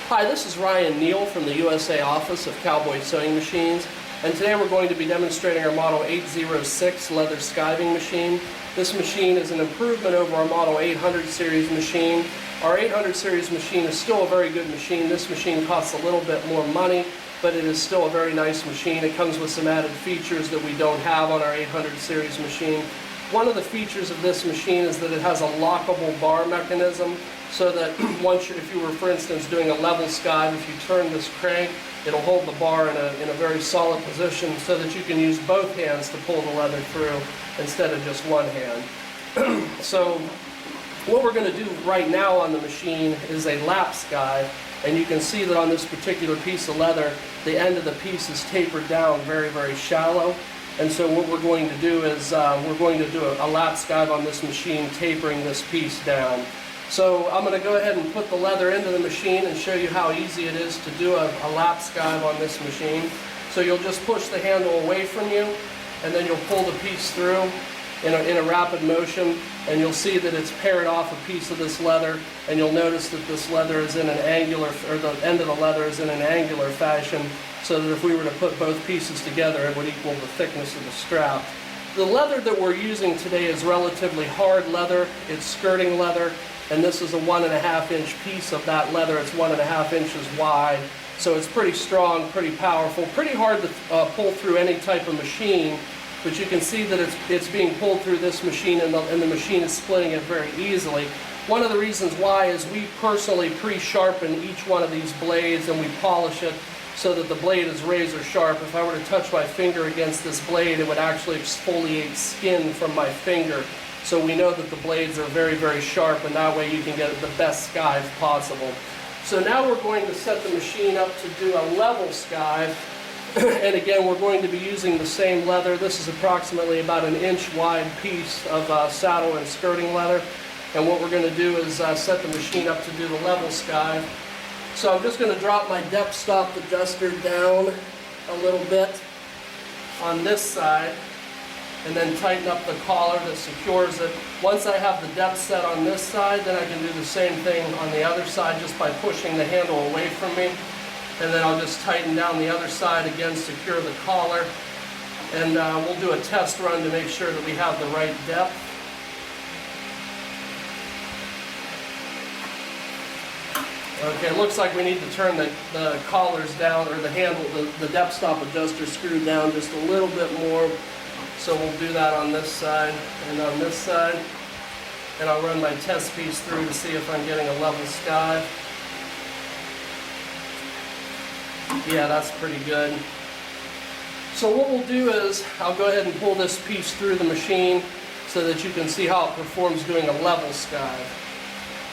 Hi, this is Ryan Neal from the USA office of Cowboy Sewing Machines, and today we're going to be demonstrating our Model 806 leather skiving machine. This machine is an improvement over our Model 800 series machine. Our 800 series machine is still a very good machine. This machine costs a little bit more money, but it is still a very nice machine. It comes with some added features that we don't have on our 800 series machine. One of the features of this machine is that it has a lockable bar mechanism, so that if you were, for instance, doing a level skive, if you turn this crank, it'll hold the bar in a very solid position so that you can use both hands to pull the leather through instead of just one hand. So what we're going to do right now on the machine is a lap skive, and you can see that on this particular piece of leather, the end of the piece is tapered down very, very shallow. And so what we're going to do is we're going to do a lap skive on this machine, tapering this piece down. So I'm going to go ahead and put the leather into the machine and show you how easy it is to do a lap skive on this machine. So you'll just push the handle away from you, and then you'll pull the piece through in a rapid motion, and you'll see that it's pared off a piece of this leather, and you'll notice that this leather is in an angular, or the end of the leather is in an angular fashion, so that if we were to put both pieces together, it would equal the thickness of the strap. The leather that we're using today is relatively hard leather. It's skirting leather, and this is a 1.5 inch piece of that leather. It's 1.5 inches wide, so it's pretty strong, pretty powerful, pretty hard to pull through any type of machine. But you can see that it's being pulled through this machine, and the machine is splitting it very easily. One of the reasons why is we personally pre-sharpen each one of these blades, and we polish it so that the blade is razor sharp. If I were to touch my finger against this blade, it would actually exfoliate skin from my finger. So we know that the blades are very, very sharp, and that way you can get the best skive possible. So now we're going to set the machine up to do a level skive. And again, we're going to be using the same leather. This is approximately about an inch wide piece of saddle and skirting leather. And what we're going to do is set the machine up to do the level skive. So I'm just going to drop my depth stop adjuster down a little bit on this side, and then tighten up the collar that secures it. Once I have the depth set on this side, then I can do the same thing on the other side just by pushing the handle away from me. And then I'll just tighten down the other side again, secure the collar, and we'll do a test run to make sure that we have the right depth. Okay, it looks like we need to turn the collars down, or the handle, the depth stop adjuster screwed down just a little bit more. So we'll do that on this side and on this side. And I'll run my test piece through to see if I'm getting a level skive. Yeah, that's pretty good. So what we'll do is I'll go ahead and pull this piece through the machine so that you can see how it performs doing a level skive.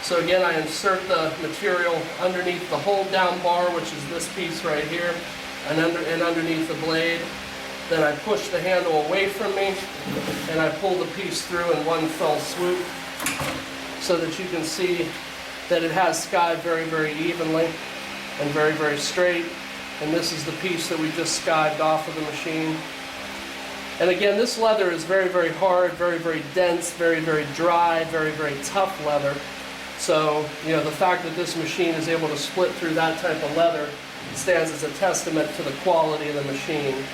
So again, I insert the material underneath the hold down bar, which is this piece right here, and underneath the blade. Then I push the handle away from me, and I pull the piece through in one fell swoop so that you can see that it has skived very, very evenly and very, very straight. And this is the piece that we just skived off of the machine. And again, this leather is very, very hard, very, very dense, very, very dry, very, very tough leather. So, you know, the fact that this machine is able to split through that type of leather stands as a testament to the quality of the machine.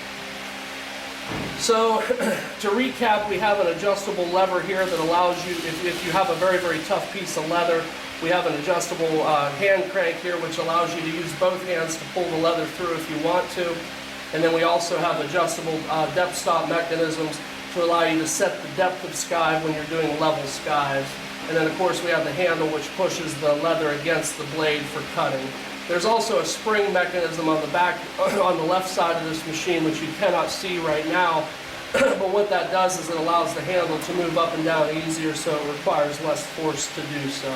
So, to recap, we have an adjustable lever here that allows you, if you have a very, very tough piece of leather, we have an adjustable hand crank here which allows you to use both hands to pull the leather through if you want to. And then we also have adjustable depth stop mechanisms to allow you to set the depth of skive when you're doing level skives. And then of course we have the handle which pushes the leather against the blade for cutting. There's also a spring mechanism on the back, on the left side of this machine, which you cannot see right now. But what that does is it allows the handle to move up and down easier, so it requires less force to do so.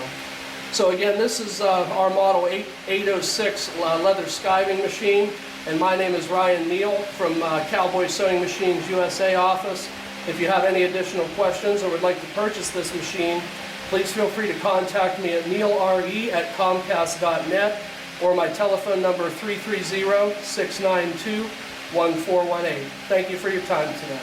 So again, this is our Model 806 leather skiving machine, and my name is Ryan Neal from Cowboy Sewing Machines USA office. If you have any additional questions or would like to purchase this machine, please feel free to contact me at neilre@comcast.net, or my telephone number 330-692-1418. Thank you for your time today.